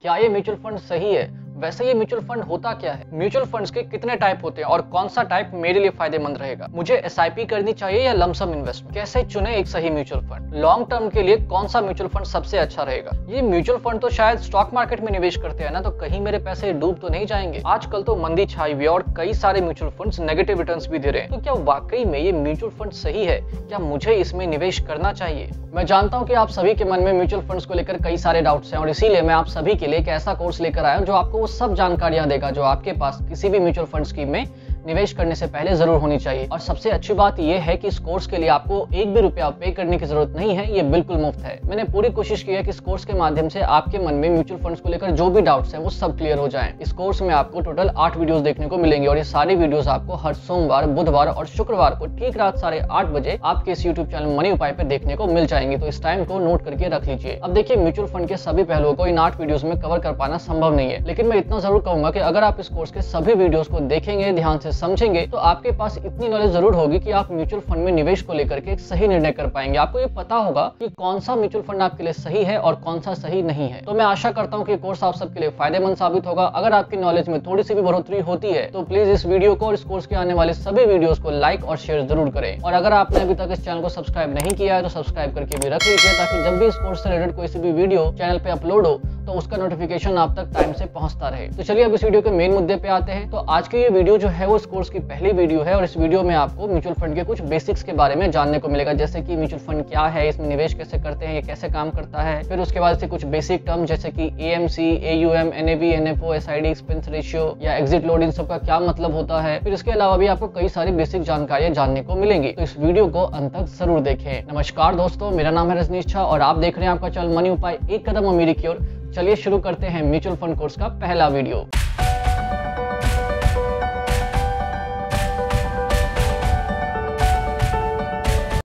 क्या ये mutual fund सही है? वैसे ये म्यूचुअल फंड होता क्या है? म्यूचुअल फंड्स के कितने टाइप होते हैं और कौन सा टाइप मेरे लिए फायदेमंद रहेगा? मुझे एसआईपी करनी चाहिए या लमसम इन्वेस्टमेंट? कैसे चुने एक सही म्यूचुअल फंड? लॉन्ग टर्म के लिए कौन सा म्यूचुअल फंड सबसे अच्छा रहेगा? ये म्यूचुअल फंड तो शायद स्टॉक मार्केट में निवेश करते हैं ना, तो कहीं मेरे पैसे डूब तो नहीं जाएंगे? आजकल तो मंदी छाई हुई है और कई सारे म्यूचुअल फंड्स नेगेटिव रिटर्न्स भी दे रहे हैं। तो क्या वाकई में ये म्यूचुअल फंड सही है? क्या मुझे इसमें निवेश करना चाहिए? मैं जानता हूं कि आप सभी के मन में म्यूचुअल फंड्स को लेकर कई सारे डाउट्स हैं और इसीलिए मैं आप सभी के लिए एक ऐसा कोर्स लेकर आया हूं जो आपको वो सब जानकारियां देगा जो आपके पास किसी भी म्यूचुअल फंड स्कीम में निवेश करने से पहले जरूर होनी चाहिए। और सबसे अच्छी बात यह है कि इस कोर्स के लिए आपको एक भी रुपया पे करने की जरूरत नहीं है, ये बिल्कुल मुफ्त है। मैंने पूरी कोशिश की है कि इस कोर्स के माध्यम से आपके मन में म्यूचुअल फंड्स को लेकर जो भी डाउट्स हैं वो सब क्लियर हो जाएं। इस कोर्स में आपको टोटल 8 वीडियोस देखने को मिलेंगे और ये सारे वीडियोस आपको हर सोमवार, बुधवार और शुक्रवार को ठीक रात 8:30 बजे आपके इस यूट्यूब चैनल मनी उपाय पे देखने को मिल जाएंगे। तो इस टाइम को नोट करके रख लीजिए। अब देखिए, म्यूचुअल फंड के सभी पहलुओं को इन 8 वीडियोस में कवर कर पाना संभव नहीं है, लेकिन मैं इतना जरूर कहूंगा कि अगर आप इस कोर्स के सभी वीडियोस को देखेंगे, ध्यान से समझेंगे, तो आपके पास इतनी नॉलेज जरूर होगी कि आप म्यूचुअल फंड में निवेश को लेकर के एक सही निर्णय कर पाएंगे। आपको ये पता होगा कि कौन सा म्यूचुअल फंड आपके लिए सही है और कौन सा सही नहीं है। तो मैं आशा करता हूं कि कोर्स आप सबके लिए फायदेमंद साबित होगा। अगर आपकी नॉलेज में थोड़ी सी भी बढ़ोतरी होती है तो प्लीज इस वीडियो को और इस कोर्स के आने वाले सभी वीडियोस को लाइक और शेयर जरूर करें। और अगर आपने अभी तक इस चैनल को सब्सक्राइब नहीं किया है तो सब्सक्राइब करके भी रख लीजिए, ताकि जब भी इस कोर्स से रिलेटेड कोई सी भी वीडियो चैनल पे अपलोड हो तो उसका नोटिफिकेशन आप तक टाइम से पहुंचता रहे। तो चलिए अब इस वीडियो के मेन मुद्दे पे आते हैं। तो आज की ये वीडियो जो है वो इस कोर्स की पहली वीडियो है और इस वीडियो में आपको म्यूचुअल फंड के कुछ बेसिक्स के बारे में जानने को मिलेगा, जैसे कि म्यूचुअल फंड क्या है, इसमें निवेश कैसे करते हैं, ये कैसे काम करता है। फिर उसके बाद से कुछ बेसिक टर्म जैसे कि AMC, AUM, NAV, NFO, SID, expense ratio या एग्जिट लोड, इन सब का क्या मतलब होता है। फिर इसके अलावा भी आपको कई सारी बेसिक जानकारियां जानने को मिलेंगी। तो इस वीडियो को अंत तक जरूर देखें। नमस्कार दोस्तों, मेरा नाम है रजनीश झा और आप देख रहे हैं आपका चैनल मनी उपाय, एक कदम अमीरी की ओर। चलिए शुरू करते हैं म्यूचुअल फंड कोर्स का पहला वीडियो।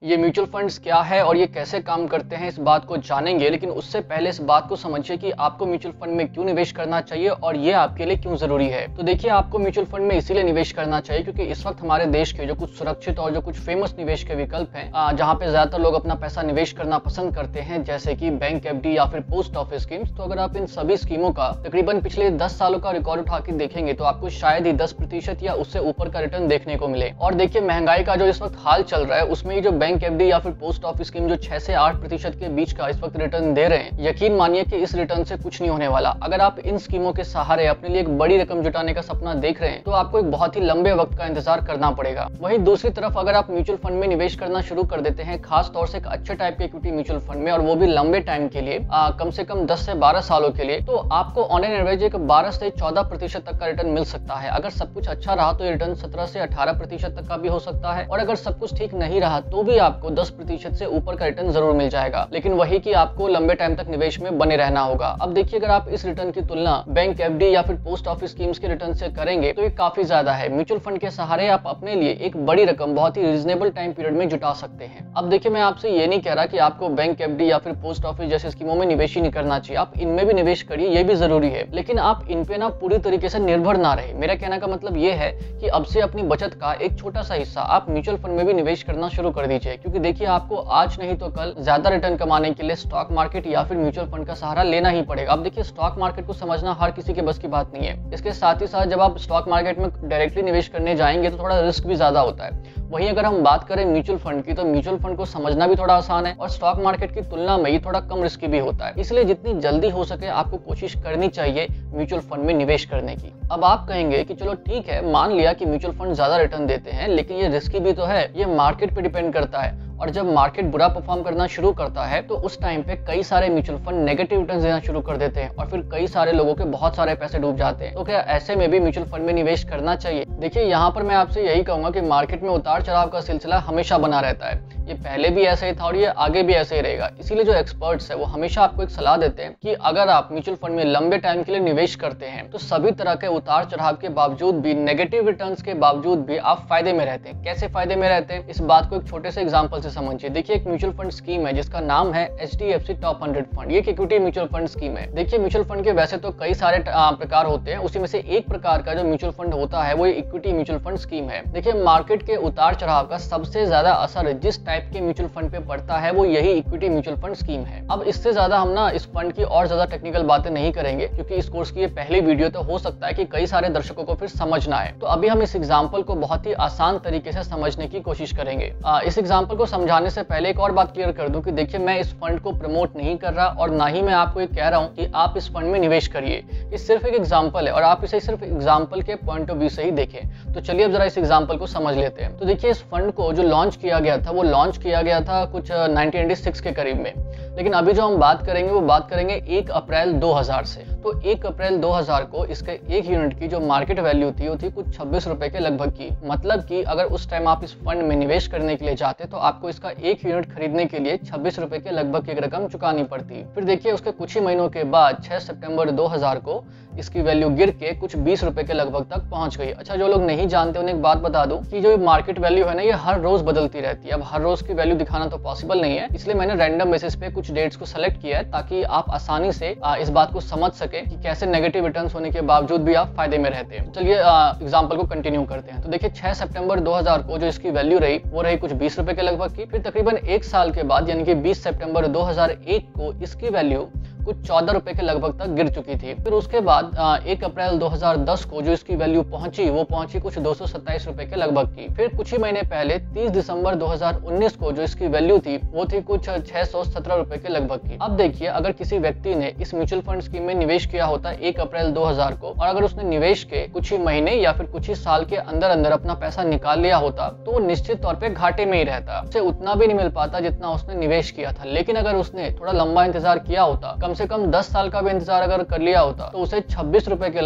ये म्यूचुअल फंड्स क्या है और ये कैसे काम करते हैं, इस बात को जानेंगे, लेकिन उससे पहले इस बात को समझिए कि आपको म्यूचुअल फंड में क्यों निवेश करना चाहिए और ये आपके लिए क्यों जरूरी है। तो देखिए, आपको म्यूचुअल फंड में इसीलिए निवेश करना चाहिए क्योंकि इस वक्त हमारे देश के जो कुछ सुरक्षित और जो कुछ फेमस निवेश के विकल्प हैं, जहाँ पे ज्यादातर लोग अपना पैसा निवेश करना पसंद करते हैं, जैसे कि बैंक एफडी या फिर पोस्ट ऑफिस स्कीम्स। तो अगर आप इन सभी स्कीमों का तकरीबन पिछले 10 सालों का रिकॉर्ड उठा के देखेंगे तो आपको शायद ही 10% या उससे ऊपर का रिटर्न देखने को मिले। और देखिए, महंगाई का जो इस वक्त हाल चल रहा है उसमें जो बैंक एफडी या फिर पोस्ट ऑफिस स्कीम जो 6 से 8% के बीच का इस वक्त रिटर्न दे रहे हैं, यकीन मानिए कि इस रिटर्न से कुछ नहीं होने वाला। अगर आप इन स्कीमों के सहारे अपने लिए एक बड़ी रकम जुटाने का सपना देख रहे हैं तो आपको एक बहुत ही लंबे वक्त का इंतजार करना पड़ेगा। वहीं दूसरी तरफ अगर आप म्यूचुअल फंड में निवेश करना शुरू कर देते हैं, खास तौर से एक अच्छे टाइप के इक्विटी म्यूचुअल फंड में, और वो भी लंबे टाइम के लिए, कम से कम 10 से 12 सालों के लिए, तो आपको ऑन एन एवरेज एक 12 से 14% तक का रिटर्न मिल सकता है। अगर सब कुछ अच्छा रहा तो ये रिटर्न 17 से 18% तक का भी हो सकता है, और अगर सब कुछ ठीक नहीं रहा तो भी आपको 10% से ऊपर का रिटर्न जरूर मिल जाएगा। लेकिन वही कि आपको लंबे टाइम तक निवेश में बने रहना होगा। अब देखिए, अगर आप इस रिटर्न की तुलना बैंक एफडी या फिर पोस्ट ऑफिस स्कीम्स के रिटर्न से करेंगे तो ये काफी ज्यादा है। म्यूचुअल फंड के सहारे आप अपने लिए एक बड़ी रकम बहुत ही रीजनेबल टाइम पीरियड में जुटा सकते हैं। अब देखिए, मैं आपसे ये नहीं कह रहा कि आपको बैंक एफडी या फिर पोस्ट ऑफिस जैसे स्कीमों में निवेश ही नहीं करना चाहिए, आप इनमें भी निवेश करिए, ये भी जरूरी है, लेकिन आप इन पे ना पूरी तरीके से निर्भर ना रहे। मेरा कहने का मतलब ये है कि अब से अपनी बचत का एक छोटा सा हिस्सा आप म्यूचुअल फंड में भी निवेश करना शुरू कर दीजिए, क्योंकि देखिए, आपको आज नहीं तो कल ज्यादा रिटर्न कमाने के लिए स्टॉक मार्केट या फिर म्यूचुअल फंड का सहारा लेना ही पड़ेगा। अब देखिए, स्टॉक मार्केट को समझना हर किसी के बस की बात नहीं है। इसके साथ ही साथ जब आप स्टॉक मार्केट में डायरेक्टली निवेश करने जाएंगे तो थोड़ा रिस्क भी ज्यादा होता है। वहीं अगर हम बात करें म्यूचुअल फंड की, तो म्यूचुअल फंड को समझना भी थोड़ा आसान है और स्टॉक मार्केट की तुलना में ये थोड़ा कम रिस्की भी होता है। इसलिए जितनी जल्दी हो सके आपको कोशिश करनी चाहिए म्यूचुअल फंड में निवेश करने की। अब आप कहेंगे कि चलो ठीक है, मान लिया कि म्यूचुअल फंड ज्यादा रिटर्न देते हैं, लेकिन ये रिस्की भी तो है, ये मार्केट पे डिपेंड करता है, और जब मार्केट बुरा परफॉर्म करना शुरू करता है तो उस टाइम पे कई सारे म्यूचुअल फंड नेगेटिव रिटर्न देना शुरू कर देते हैं और फिर कई सारे लोगों के बहुत सारे पैसे डूब जाते हैं। तो क्या ऐसे में भी म्यूचुअल फंड में निवेश करना चाहिए? देखिए, यहाँ पर मैं आपसे यही कहूंगा कि मार्केट में उतार चढ़ाव का सिलसिला हमेशा बना रहता है। ये पहले भी ऐसे ही था और ये आगे भी ऐसे ही रहेगा। इसीलिए जो एक्सपर्ट्स है वो हमेशा आपको एक सलाह देते हैं कि अगर आप म्यूचुअल फंड में लंबे टाइम के लिए निवेश करते हैं तो सभी तरह के उतार चढ़ाव के बावजूद भी, नेगेटिव रिटर्न्स के बावजूद भी आप फायदे में रहते हैं। कैसे फायदे में रहते हैं, इस बात को एक छोटे से एग्जांपल से समझिए। देखिए, एक म्यूचुअल फंड स्कीम है जिसका नाम है HDFC टॉप 100 फंड। ये एक इक्विटी म्यूचुअल फंड स्कीम है। देखिए, म्यूचुअल फंड के वैसे तो कई सारे प्रकार होते हैं, उसी में से एक प्रकार का जो म्यूचुअल फंड होता है वो इक्विटी म्यूचुअल फंड स्कीम है। देखिए, मार्केट के उतार चढ़ाव का सबसे ज्यादा असर जिस टाइप इफेक्ट के म्यूचुअल फंड पे पड़ता है वो यही इक्विटी म्यूचुअल फंड स्कीम है। अब इससे ज्यादा हम ना इस फंड की और ज्यादा टेक्निकल बातें नहीं करेंगे क्योंकि इस कोर्स की ये पहली वीडियो, तो हो सकता है कि कई सारे दर्शकों को फिर समझ ना आए। तो अभी हम इस एग्जाम्पल को बहुत ही आसान तरीके से समझने की कोशिश करेंगे। इस एग्जाम्पल को समझाने से पहले एक और बात क्लियर कर दूं कि देखिए, मैं इस फंड को प्रमोट नहीं कर रहा और ना ही मैं आपको ये कह रहा हूँ कि आप इस फंड में निवेश करिए। ये सिर्फ एक एग्जाम्पल है और आप इसे सिर्फ एग्जाम्पल के पॉइंट ऑफ व्यू से ही देखें। तो चलिए अब जरा इस एग्जाम्पल को समझ लेते हैं। तो देखिए, इस फंड को जो लॉन्च किया गया था वो लॉन्च किया गया था कुछ 1986 के करीब में, लेकिन अभी जो हम बात करेंगे वो बात करेंगे 1 अप्रैल 2000 से। तो 1 अप्रैल 2000 को इसके एक यूनिट की जो मार्केट वैल्यू थी वो थी कुछ 26 रुपए के लगभग की। मतलब कि अगर उस टाइम आप इस फंड में निवेश करने के लिए जाते तो आपको इसका एक यूनिट खरीदने के लिए 26 रुपए के लगभग की रकम चुकानी पड़ती। फिर देखिए, उसके कुछ ही महीनों के बाद 6 सितंबर 2000 को इसकी वैल्यू गिर के कुछ 20 रुपए के लगभग तक पहुंच गई। अच्छा, जो लोग नहीं जानते उन्हें एक बात बता दूं कि जो मार्केट वैल्यू है ना, ये हर रोज बदलती रहती है। अब हर रोज की वैल्यू दिखाना तो पॉसिबल नहीं है, इसलिए मैंने रैंडम बेसिस पे कुछ डेट्स को सेलेक्ट किया है ताकि आप आसानी से इस बात को समझ सके कि कैसे नेगेटिव रिटर्न्स होने के बावजूद भी आप फायदे में रहते हैं। चलिए एग्जांपल को कंटिन्यू करते हैं। तो देखिए, 6 सितंबर 2000 को जो इसकी वैल्यू रही वो रही कुछ 20 रुपए के लगभग की। फिर तकरीबन एक साल के बाद यानी कि 20 सितंबर 2001 को इसकी वैल्यू कुछ 14 रुपए के लगभग तक गिर चुकी थी। फिर उसके बाद 1 अप्रैल 2010 को जो इसकी वैल्यू पहुंची वो पहुंची कुछ 227 रुपए के लगभग की। फिर कुछ ही महीने पहले 30 दिसंबर 2019 को जो इसकी वैल्यू थी वो थी कुछ 617 रुपए के लगभग की। अब देखिए, अगर किसी व्यक्ति ने इस म्यूचुअल फंड स्कीम में निवेश किया होता 1 अप्रैल 2000 को और अगर उसने निवेश के कुछ ही महीने या फिर कुछ ही साल के अंदर अंदर अपना पैसा निकाल लिया होता तो वो निश्चित तौर पर घाटे में ही रहता, उसे उतना भी नहीं मिल पाता जितना उसने निवेश किया था। लेकिन अगर उसने थोड़ा लंबा इंतजार किया होता, कम से कम 10 साल का भी इंतजार अगर कर लिया होता तो उसे 26 रुपए के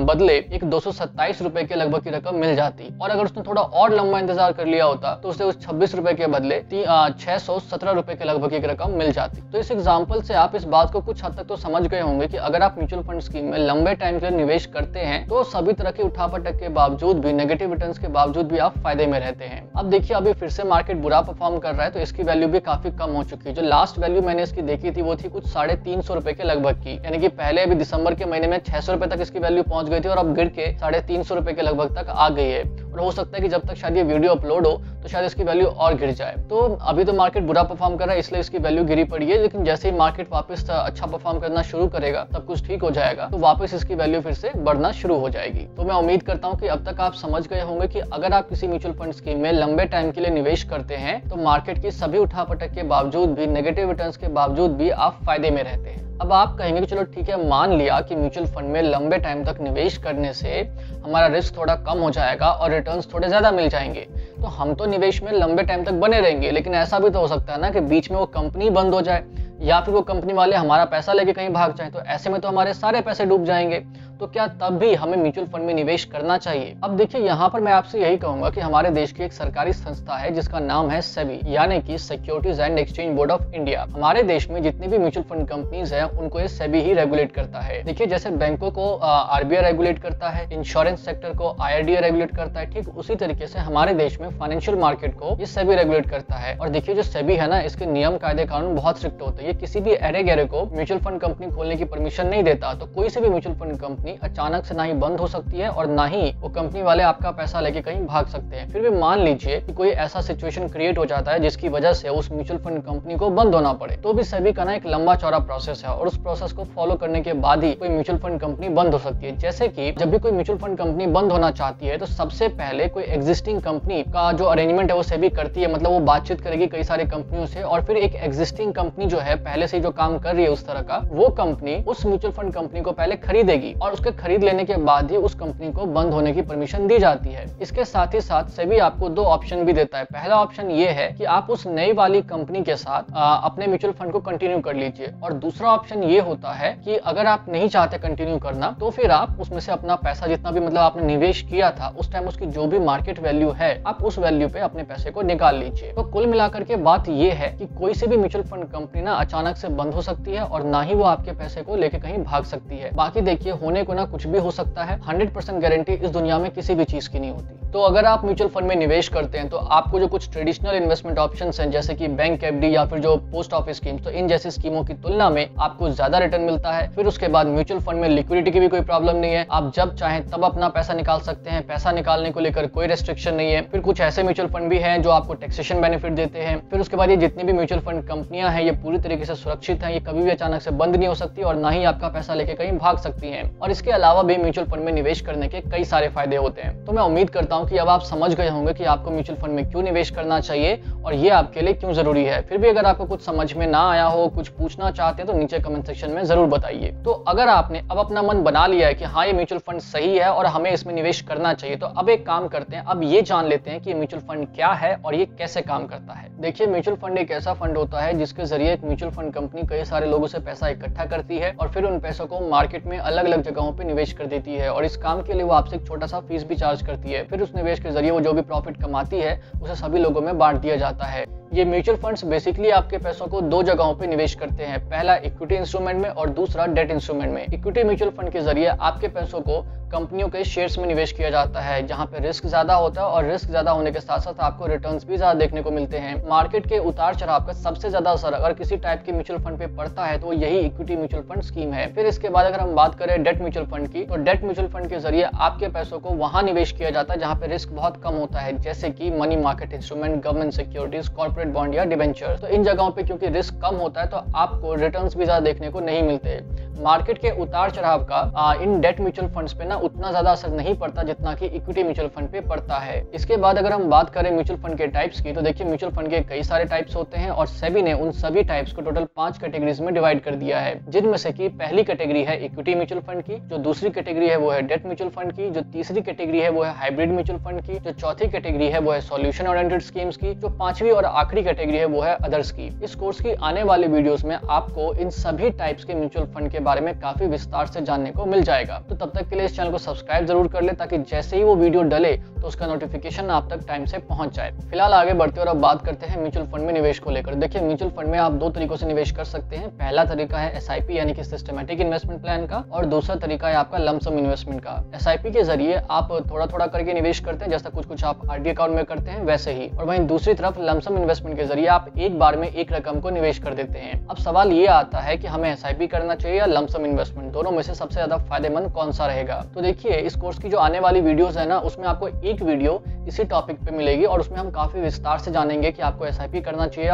बदले एक 227 रुपए के लगभग की रकम मिल जाती। और अगर उसने थोड़ा और लंबा इंतजार कर लिया होता तो उसे उस 26 रुपए के बदले 617 रुपए के लगभग की रकम मिल जाती। तो इस एग्जाम्पल से आप इस बात को कुछ हद तक तो समझ गए होंगे कि अगर आप म्यूचुअल फंड स्कीम में लंबे टाइम के लिए निवेश करते हैं तो सभी तरह की उठापटक के बावजूद भी, नेगेटिव रिटर्न्स के बावजूद भी आप फायदे में रहते हैं। अब देखिए, अभी फिर से मार्केट बुरा परफॉर्म कर रहा है तो इसकी वैल्यू भी काफी कम हो चुकी है। जो लास्ट वैल्यू मैंने इसकी देखी थी वो थी कुछ 350 रुपए के लगभग की, यानी कि पहले अभी दिसंबर के महीने में 600 रुपए तक इसकी वैल्यू पहुंच गई थी और अब गिर के 350 रुपए के लगभग तक आ गई है। और हो सकता है कि जब तक शायद ये वीडियो अपलोड हो तो शायद इसकी वैल्यू और गिर जाए। तो अभी तो मार्केट बुरा परफॉर्म कर रहा है इसलिए इसकी वैल्यू गिरी पड़ी है, लेकिन जैसे ही मार्केट वापस अच्छा परफॉर्म करना शुरू करेगा, सब कुछ ठीक हो जाएगा तो वापस इसकी वैल्यू फिर से बढ़ना शुरू हो जाएगी। तो मैं उम्मीद करता हूँ कि अब तक आप समझ गए होंगे कि अगर आप किसी म्यूचुअल फंड स्कीम में लंबे टाइम के लिए निवेश करते हैं तो मार्केट की सभी उठापटक के बावजूद भी, नेगेटिव रिटर्न्स के बावजूद भी आप फायदे में रहते हैं। अब आप कहेंगे कि चलो ठीक है, मान लिया कि म्यूचुअल फंड में लंबे टाइम तक निवेश करने से हमारा रिस्क थोड़ा कम हो जाएगा और रिटर्न्स थोड़े ज्यादा मिल जाएंगे, तो हम तो निवेश में लंबे टाइम तक बने रहेंगे। लेकिन ऐसा भी तो हो सकता है ना कि बीच में वो कंपनी बंद हो जाए या फिर वो कंपनी वाले हमारा पैसा लेके कहीं भाग जाए, तो ऐसे में तो हमारे सारे पैसे डूब जाएंगे। तो क्या तब भी हमें म्यूचुअल फंड में निवेश करना चाहिए? अब देखिए, यहाँ पर मैं आपसे यही कहूंगा कि हमारे देश की एक सरकारी संस्था है जिसका नाम है सेबी, यानी कि securities and exchange board of India. हमारे देश में जितनी भी म्यूचुअल फंड कंपनीज है उनको ये सेबी ही रेगुलेट करता है। देखिए, जैसे बैंकों को आरबीआई रेगुलेट करता है, इंश्योरेंस सेक्टर को आईआरडीए रेगुलेट करता है, ठीक उसी तरीके से हमारे देश में फाइनेंशियल मार्केट को ये सेबी रेगुलेट करता है। और देखिए, जो सेबी है ना, इसके नियम कायदे कानून बहुत स्ट्रिक्ट होते हैं। ये किसी भी अरे गहरे को म्यूचुअल फंड कंपनी खोलने की परमिशन नहीं देता। तो कोई से भी म्यूचुअल फंड कंपनी अचानक से ही बंद हो सकती है और ना ही वो कंपनी वाले आपका पैसा लेके कहीं भाग सकते हैं। फिर भी मान लीजिए कि कोई ऐसा सिचुएशन क्रिएट हो जाता है जिसकी वजह से उस म्यूचुअल फंड कंपनी को बंद होना पड़े, तो भी सेबी का ना एक लंबा चौड़ा प्रोसेस है और उस प्रोसेस को फॉलो करने के बाद ही कोई म्यूचुअल फंड कंपनी बंद हो सकती है। जैसे कि जब भी कोई म्यूचुअल फंड कंपनी बंद होना चाहती है तो सबसे पहले कोई एग्जिस्टिंग कंपनी का जो अरेंजमेंट है वो सेबी करती है, मतलब वो बातचीत करेगी कई सारी कंपनियों से और फिर एक एग्जिस्टिंग कंपनी जो है पहले से जो काम कर रही है उस तरह का, वो कंपनी उस म्यूचुअल फंड कंपनी को पहले खरीदेगी और उसके खरीद लेने के बाद ही उस कंपनी को बंद होने की परमिशन दी जाती है। इसके साथ ही साथ सेबी आपको 2 ऑप्शन भी देता है। पहला ऑप्शन ये है कि आप उस नई वाली कंपनी के साथ अपने म्यूचुअल फंड को कंटिन्यू कर लीजिए, और दूसरा ऑप्शन ये होता है कि अगर आप नहीं चाहते कंटिन्यू करना तो फिर आप उसमें से अपना पैसा जितना भी मतलब आपने निवेश किया था उस टाइम उसकी जो भी मार्केट वैल्यू है आप उस वैल्यू पे अपने पैसे को निकाल लीजिए। तो कुल मिलाकर के बात ये है कि कोई से भी म्यूचुअल फंड कंपनी ना अचानक से बंद हो सकती है और ना ही वो आपके पैसे को लेके कहीं भाग सकती है। बाकी देखिए, होने को ना कुछ भी हो सकता है, 100% गारंटी इस दुनिया में किसी भी चीज की नहीं होती। तो अगर आप म्यूचुअल फंड में निवेश करते हैं तो आपको जो कुछ ट्रेडिशनल इन्वेस्टमेंट ऑप्शंस हैं जैसे कि बैंक एफडी या फिर जो पोस्ट ऑफिस स्कीम्स, तो इन जैसी स्कीमों की तुलना में आपको ज्यादा रिटर्न मिलता है। फिर उसके बाद म्यूचुअल फंड में लिक्विडिटी की भी कोई प्रॉब्लम नहीं है, आप जब चाहें तब अपना पैसा निकाल सकते हैं, पैसा निकालने को लेकर कोई रेस्ट्रिक्शन नहीं है। फिर कुछ ऐसे म्यूचुअल फंड भी हैं जो आपको टैक्सेशन बेनिफिट देते हैं। फिर उसके बाद ये जितनी भी म्यूचुअल फंड कंपनियां हैं ये पूरी तरीके से सुरक्षित हैं, ये कभी भी अचानक से बंद नहीं हो सकती और ना ही आपका पैसा लेके कहीं भाग सकती हैं। और इसके अलावा भी म्यूचुअल फंड में निवेश करने के कई सारे फायदे होते हैं। तो मैं उम्मीद करता हूं कि अब आप समझ गए होंगे कि आपको म्यूचुअल फंड में क्यों निवेश करना चाहिए और ये आपके लिए क्यों जरूरी है। फिर भी अगर आपको कुछ समझ में ना आया हो, कुछ पूछना चाहते हैं तो नीचे कमेंट सेक्शन में जरूर बताइए। तो अगर आपने अब अपना मन बना लिया है कि हाँ ये म्यूचुअल फंड सही है और हमें इसमें निवेश करना चाहिए, तो अब एक काम करते हैं, अब ये जान लेते हैं कि म्यूचुअल फंड क्या है और ये कैसे काम करता है। देखिए, म्यूचुअल फंड एक ऐसा फंड होता है जिसके जरिए एक म्यूचुअल फंड कंपनी कई सारे लोगों से पैसा इकट्ठा करती है और फिर उन पैसों को मार्केट में अलग अलग जगहों पे निवेश कर देती है और इस काम के लिए वो आपसे एक छोटा सा फीस भी चार्ज करती है। फिर उस निवेश के जरिए वो जो भी प्रॉफिट कमाती है उसे सभी लोगों में बांट दिया जाता है। ये म्यूचुअल फंड्स बेसिकली आपके पैसों को दो जगहों पे निवेश करते हैं, पहला इक्विटी इंस्ट्रूमेंट में और दूसरा डेट इंस्ट्रूमेंट में। इक्विटी म्यूचुअल फंड के जरिए आपके पैसों को कंपनियों के शेयर्स में निवेश किया जाता है जहां पे रिस्क ज्यादा होता है और रिस्क ज्यादा होने के साथ साथ आपको रिटर्न्स भी ज्यादा देखने को मिलते हैं। मार्केट के उतार चढ़ाव का सबसे ज्यादा असर अगर किसी टाइप के म्यूचुअल फंड पे पड़ता है तो यही इक्विटी म्यूचुअल फंड स्कीम है। फिर इसके बाद अगर हम बात करें डेट म्यूचुअल फंड की, तो डेट म्यूचुअल फंड के जरिए आपके पैसों को वहां निवेश किया जाता है जहां पे रिस्क बहुत कम होता है, जैसे कि money market instrument, government securities, corporate bond या डिबेंचर। तो इन जगहों पे क्योंकि रिस्क कम होता है तो आपको रिटर्न्स भी ज्यादा देखने को नहीं मिलते। मार्केट के उतार चढ़ाव का इन डेट म्यूचुअल फंड्स पे ना उतना ज्यादा असर नहीं पड़ता जितना कि इक्विटी म्यूचुअल फंड पे पड़ता है। इसके बाद अगर हम बात करें म्यूचुअल फंड के टाइप्स की, तो देखिए म्यूचुअल फंड के कई सारे टाइप्स होते हैं और सेबी ने उन सभी टाइप्स को टोटल 5 कैटेगरीज में डिवाइड कर दिया है, जिनमें से कि पहली कैटेगरी है इक्विटी म्यूचुअल फंड की, जो दूसरी कैटेगरी है वो है डेट म्यूचुअल फंड की, जो तीसरी कैटेगरी है वो है हाइब्रिड म्यूचुअल फंड की, जो चौथी कैटेगरी है वो है सॉल्यूशन ओरिएंटेड स्कीम्स की, जो पांचवी और आखिरी कैटेगरी है वो है अदर्स की। इस कोर्स की आने वाली वीडियोस में आपको इन सभी टाइप्स के म्यूचुअल फंड के बारे में काफी विस्तार से जानने को मिल जाएगा। तो तब तक के लिए इस चैनल को सब्सक्राइब जरूर कर ले ताकि जैसे ही वो वीडियो डले तो उसका नोटिफिकेशन आप तक टाइम से पहुंच जाए। फिलहाल आगे बढ़ते हैं और अब बात करते हैं म्यूचुअल फंड में निवेश को लेकर। देखिए, म्यूचुअल फंड में आप दो तरीकों से निवेश कर सकते हैं। पहला तरीका है एसआईपी यानी कि सिस्टमैटिक इन्वेस्टमेंट प्लान का, और दूसरा तरीका है आपका लंप सम इन्वेस्टमेंट का। एसआईपी के जरिए आप थोड़ा थोड़ा करके निवेश करते हैं, जैसा कुछ आप आरडी अकाउंट में करते हैं वैसे ही, और वहीं दूसरी तरफ लंप सम इन्वेस्टमेंट के जरिए आप एक बार में एक रकम को निवेश कर देते हैं। अब सवाल ये आता है कि हमें एसआईपी करना चाहिए या लंप सम इन्वेस्टमेंट, दोनों में से सबसे ज्यादा फायदेमंद कौन सा रहेगा। तो देखिए, इस कोर्स की जो आने वाली वीडियोस है ना, उसमें आपको एक वीडियो इसी टॉपिक पे मिलेगी और उसमें हम काफी विस्तार से जानेंगे कि आपको एसआईपी करना चाहिए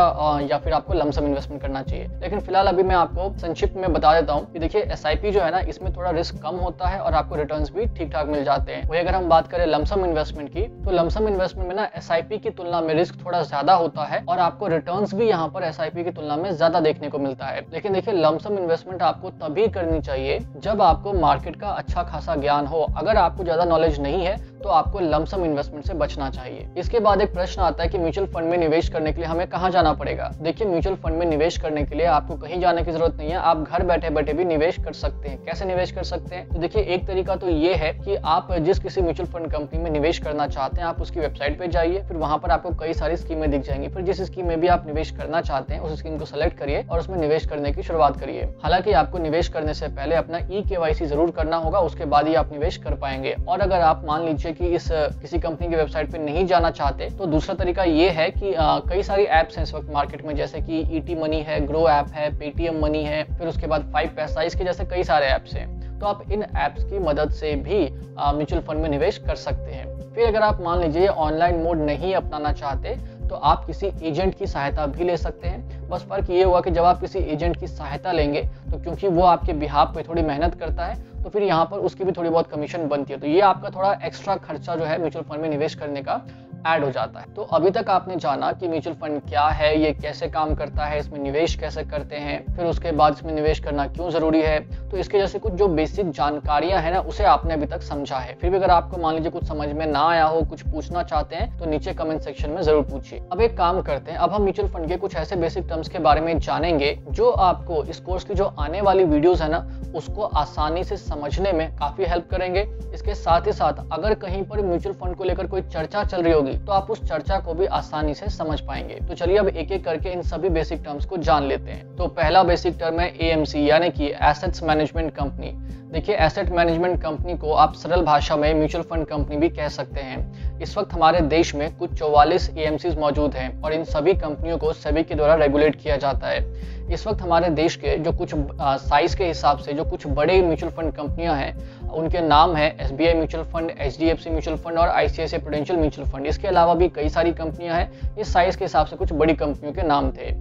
या फिर आपको लंप सम इन्वेस्टमेंट करना चाहिए। लेकिन फिलहाल अभी मैं आपको संक्षिप्त में बता देता हूँ कि देखिए, एसआईपी जो है ना, इसमें थोड़ा रिस्क कम होता है और आपको रिटर्न्स भी ठीक ठाक मिल जाते हैं। वही अगर हम बात करें लंप सम इन्वेस्टमेंट की, तो लंप सम इन्वेस्टमेंट में ना एसआईपी की तुलना में रिस्क थोड़ा ज्यादा होता है और आपको रिटर्न्स भी यहाँ पर एसआईपी की तुलना में ज्यादा देखने को मिलता है। लेकिन देखिए, लंप सम इन्वेस्टमेंट आपको तभी करनी चाहिए जब आपको मार्केट का अच्छा खासा ज्ञान हो। अगर आपको ज्यादा नॉलेज नहीं है तो आपको लंप सम इन्वेस्टमेंट से बचना चाहिए। इसके बाद एक प्रश्न आता है कि म्यूचुअल फंड में निवेश करने के लिए हमें कहाँ जाना पड़ेगा। देखिए, म्यूचुअल फंड में निवेश करने के लिए आपको कहीं जाने की जरूरत नहीं है, आप घर बैठे बैठे भी निवेश कर सकते हैं। कैसे निवेश कर सकते हैं? तो देखिए, एक तरीका तो ये है कि आप जिस किसी म्यूचुअल फंड कंपनी में निवेश करना चाहते हैं, आप उसकी वेबसाइट पे जाइए, फिर वहां पर आपको कई सारी स्कीमें दिख जाएंगी। फिर जिस स्कीम में भी आप निवेश करना चाहते हैं उस स्कीम को सेलेक्ट करिए और उसमें निवेश करने की शुरुआत करिए। हालांकि आपको निवेश करने से पहले अपना ई-केवाईसी जरूर करना होगा, उसके बाद ही आप निवेश कर पाएंगे। और अगर आप मान लीजिए कि इस किसी कंपनी की वेबसाइट पे नहीं जाना चाहते, तो दूसरा तरीका ये है कि कई सारी एप्स हैं इस वक्त मार्केट में, जैसे कि ईटी मनी है, ग्रो ऐप है, पेटीएम मनी है, फिर उसके बाद 5 पैसा, इसके जैसे कई सारे ऐप्स हैं। तो आप इन ऐप्स की मदद से भी म्यूचुअल फंड में निवेश कर सकते हैं। फिर अगर आप मान लीजिए ऑनलाइन मोड नहीं अपनाना चाहते तो आप किसी एजेंट की सहायता भी ले सकते हैं। बस फर्क ये हुआ कि जब आप किसी एजेंट की सहायता लेंगे तो क्योंकि वो आपके बिहाफ पे थोड़ी मेहनत करता है, तो फिर यहाँ पर उसकी भी थोड़ी बहुत कमीशन बनती है। तो ये आपका थोड़ा एक्स्ट्रा खर्चा जो है म्यूचुअल फंड में निवेश करने का ऐड हो जाता है। तो अभी तक आपने जाना कि म्यूचुअल फंड क्या है, ये कैसे काम करता है, इसमें निवेश कैसे करते हैं, फिर उसके बाद इसमें निवेश करना क्यों जरूरी है। तो इसके जैसे कुछ जो बेसिक जानकारियां हैं ना, उसे आपने अभी तक समझा है। फिर भी अगर आपको मान लीजिए कुछ समझ में ना आया हो, कुछ पूछना चाहते हैं, तो नीचे कमेंट सेक्शन में जरूर पूछिए। अब एक काम करते हैं, अब हम म्यूचुअल फंड के कुछ ऐसे बेसिक टर्म्स के बारे में जानेंगे जो आपको इस कोर्स की जो आने वाली वीडियोस है ना, उसको आसानी से समझने में काफी हेल्प करेंगे। इसके साथ ही साथ अगर कहीं पर म्यूचुअल फंड को लेकर कोई चर्चा चल रही होगी होगी तो आप उस चर्चा को भी आसानी से समझ पाएंगे। तो चलिए अब एक एक करके इन सभी बेसिक टर्म्स को जान लेते हैं। तो पहला बेसिक टर्म है AMC यानी कि एसेट्स मैनेजमेंट कंपनी। देखिए एसेट मैनेजमेंट कंपनी को आप सरल भाषा में म्यूचुअल फंड कंपनी भी कह सकते हैं। इस वक्त हमारे देश में कुछ 44 AMCs मौजूद हैं और इन सभी कंपनियों को सेबी के द्वारा रेगुलेट किया जाता है। इस वक्त हमारे देश के जो कुछ साइज के हिसाब से जो कुछ बड़े म्यूचुअल फंड कंपनियां हैं उनके नाम है SBI mutual fund, HDFC mutual fund और ICICI प्रूडेंशियल म्यूचुअल फंड। इसके अलावा भी कई सारी कंपनियां हैं। इस साइज के हिसाब से कुछ बड़ी कंपनियों के नाम थे।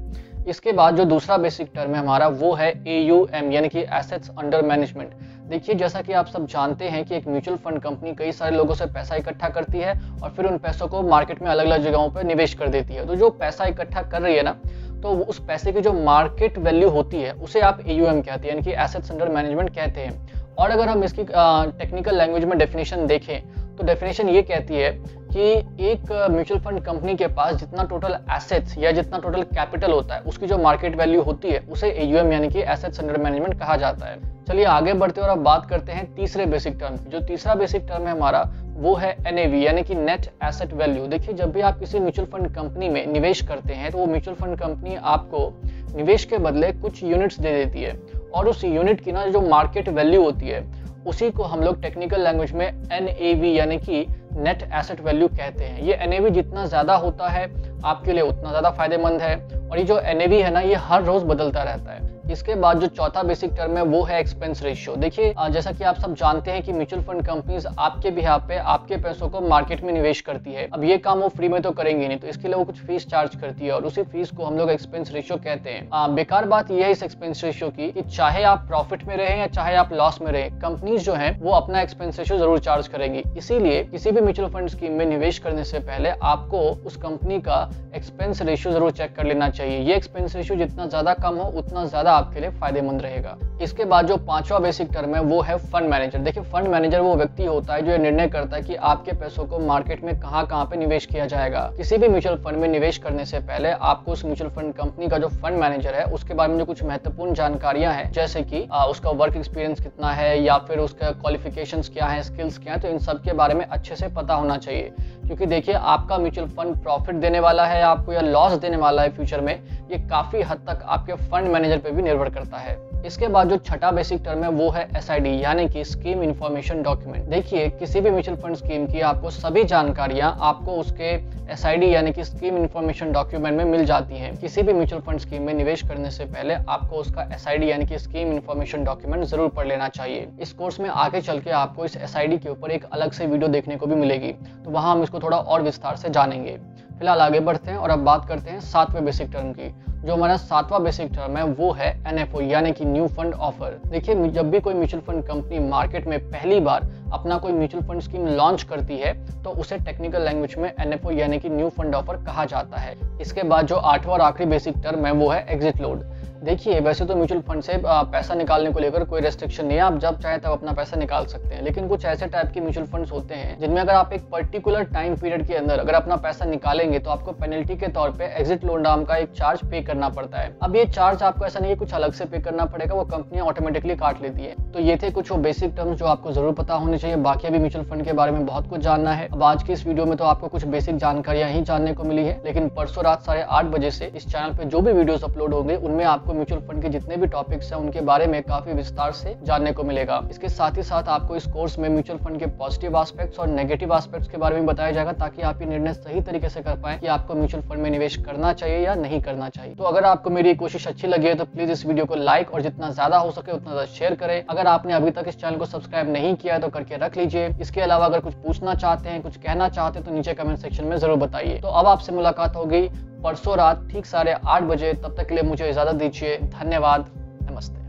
इसके बाद जो दूसरा बेसिक टर्म है हमारा वो है AUM यानी कि एसेट्स अंडर मैनेजमेंट। देखिए जैसा कि आप सब जानते हैं कि एक म्यूचुअल फंड कंपनी कई सारे लोगों से पैसा इकट्ठा करती है और फिर उन पैसों को मार्केट में अलग अलग जगहों पर निवेश कर देती है। तो जो पैसा इकट्ठा कर रही है ना, तो उस पैसे की जो मार्केट वैल्यू होती है उसे आप AUM कहते हैं यानी कि एसेट्स अंडर मैनेजमेंट कहते हैं। और अगर हम इसकी टेक्निकल लैंग्वेज में डेफिनेशन देखें तो डेफिनेशन ये कहती है कि एक म्यूचुअल फंड कंपनी के पास जितना टोटल एसेट्स या जितना टोटल कैपिटल होता है उसकी जो मार्केट वैल्यू होती है उसे AUM यानी कि एसेट्स अंडर मैनेजमेंट कहा जाता है। चलिए आगे बढ़ते हैं और अब बात करते हैं तीसरे बेसिक टर्म की। जो तीसरा बेसिक टर्म है हमारा वो है NAV यानी कि नेट एसेट वैल्यू। देखिए जब भी आप किसी म्यूचुअल फंड कंपनी में निवेश करते हैं तो वो म्यूचुअल फंड कंपनी आपको निवेश के बदले कुछ यूनिट्स दे देती है और उस यूनिट की ना जो मार्केट वैल्यू होती है उसी को हम लोग टेक्निकल लैंग्वेज में NAV यानी कि नेट एसेट वैल्यू कहते हैं। ये NAV जितना ज्यादा होता है आपके लिए उतना ज्यादा फायदेमंद है और ये जो NAV है ना ये हर रोज बदलता रहता है। इसके बाद जो चौथा बेसिक टर्म है वो है एक्सपेंस रेशियो। देखिए जैसा कि आप सब जानते हैं कि म्यूचुअल फंड कंपनीज आपके बिहाफ पे आपके पैसों को मार्केट में निवेश करती है। अब ये काम वो फ्री में तो करेंगे नहीं, तो इसके लिए वो कुछ फीस चार्ज करती है और उसी फीस को हम लोग एक्सपेंस रेशियो कहते हैं। बेकार बात यह है इस एक्सपेंस रेशियो की कि चाहे आप प्रॉफिट में रहे या चाहे आप लॉस में रहे, कंपनीज जो है वो अपना एक्सपेंस रेशियो जरूर चार्ज करेंगी। इसीलिए किसी भी म्यूचुअल फंड स्कीम में निवेश करने से पहले आपको उस कंपनी का एक्सपेंस रेशियो जरूर चेक कर लेना चाहिए। ये एक्सपेंस रेशियो जितना ज्यादा कम हो उतना ज्यादा आपके लिए फायदेमंद रहेगा। इसके बाद जो पांचवा बेसिक टर्म है वो है फंड मैनेजर। देखिए फंड मैनेजर वो व्यक्ति होता है जो ये निर्णय करता है कि आपके पैसों को मार्केट में कहां पे निवेश किया जाएगा। किसी भी म्यूचुअल फंड में निवेश करने से पहले आपको उस म्यूचुअल फंड कंपनी का जो फंड मैनेजर है उसके बारे में जो कुछ महत्वपूर्ण जानकारियां हैं, जैसे कि उसका वर्क एक्सपीरियंस कितना है या फिर उसका क्वालिफिकेशंस क्या है, स्किल्स क्या है, तो इन सब के बारे में अच्छे से पता होना चाहिए। क्योंकि देखिए आपका म्यूचुअल फंड प्रॉफिट देने वाला है आपको या लॉस देने वाला है फ्यूचर में, ये काफी हद तक आपके फंड मैनेजर पे भी निर्भर करता है। इसके बाद जो छठा बेसिक टर्म है वो है SID यानी कि स्कीम इन्फॉर्मेशन डॉक्यूमेंट। देखिए किसी भी म्यूचुअल फंड स्कीम की आपको सभी जानकारियां आपको उसके SID यानी कि स्कीम इन्फॉर्मेशन डॉक्यूमेंट में मिल जाती हैं। किसी भी म्यूचुअल फंड स्कीम में निवेश करने से पहले आपको उसका SID यानी कि स्कीम इन्फॉर्मेशन डॉक्यूमेंट जरूर पढ़ लेना चाहिए। इस कोर्स में आगे चल के आपको इस SID के ऊपर एक अलग से वीडियो देखने को भी मिलेगी, तो वहां हम इसको थोड़ा और विस्तार से जानेंगे। फिलहाल आगे बढ़ते हैं और अब बात करते हैं सातवें बेसिक टर्म की। जो हमारा सातवां बेसिक टर्म है वो है NFO यानी कि न्यू फंड ऑफर। देखिए जब भी कोई म्यूचुअल फंड कंपनी मार्केट में पहली बार अपना कोई म्यूचुअल फंड स्कीम लॉन्च करती है तो उसे टेक्निकल लैंग्वेज में NFO यानी कि न्यू फंड ऑफर कहा जाता है। इसके बाद जो आठवां और आखिरी बेसिक टर्म है वो है एग्जिट लोड। देखिए वैसे तो म्यूचुअल फंड से पैसा निकालने को लेकर कोई रेस्ट्रिक्शन नहीं है, आप जब चाहे तब अपना पैसा निकाल सकते हैं। लेकिन कुछ ऐसे टाइप के म्यूचुअल फंड्स होते हैं जिनमें अगर आप एक पर्टिकुलर टाइम पीरियड के अंदर अगर अपना पैसा निकालेंगे तो आपको पेनल्टी के तौर पे एग्जिट लोड नाम का एक चार्ज पे करना पड़ता है। अब ये चार्ज आपको ऐसा नहीं है कुछ अलग से पे करना पड़ेगा, वो कंपनियां ऑटोमेटिकली काट लेती है। तो ये थे कुछ वो बेसिक टर्म्स जो आपको जरूर पता होने चाहिए। बाकी अभी म्यूचुअल फंड के बारे में बहुत कुछ जानना है। अब आज की इस वीडियो में तो आपको कुछ बेसिक जानकारियां ही जानने को मिली है, लेकिन परसों रात 8:30 बजे से इस चैनल पे जो भी वीडियोस अपलोड होंगे उनमें आपको म्यूचुअल फंड के जितने भी टॉपिक्स हैं उनके बारे में काफी विस्तार से जानने को मिलेगा। इसके साथ ही साथ आपको इस कोर्स में म्यूचुअल फंड के पॉजिटिव एस्पेक्ट्स और नेगेटिव एस्पेक्ट्स के बारे में बताया जाएगा, ताकि आप ये निर्णय सही तरीके से कर पाएं कि आपको म्यूचुअल फंड में निवेश करना चाहिए या नहीं करना चाहिए। तो अगर आपको मेरी कोशिश अच्छी लगी है तो प्लीज इस वीडियो को लाइक और जितना ज्यादा हो सके उतना ज्यादा शेयर करें। अगर आपने अभी तक इस चैनल को सब्सक्राइब नहीं किया है तो करके रख लीजिए। इसके अलावा अगर कुछ पूछना चाहते हैं, कुछ कहना चाहते हैं तो नीचे कमेंट सेक्शन में जरूर बताइए। तो अब आपसे मुलाकात होगी परसों रात ठीक 8:30 बजे। तब तक के लिए मुझे इजाजत दीजिए। धन्यवाद। नमस्ते।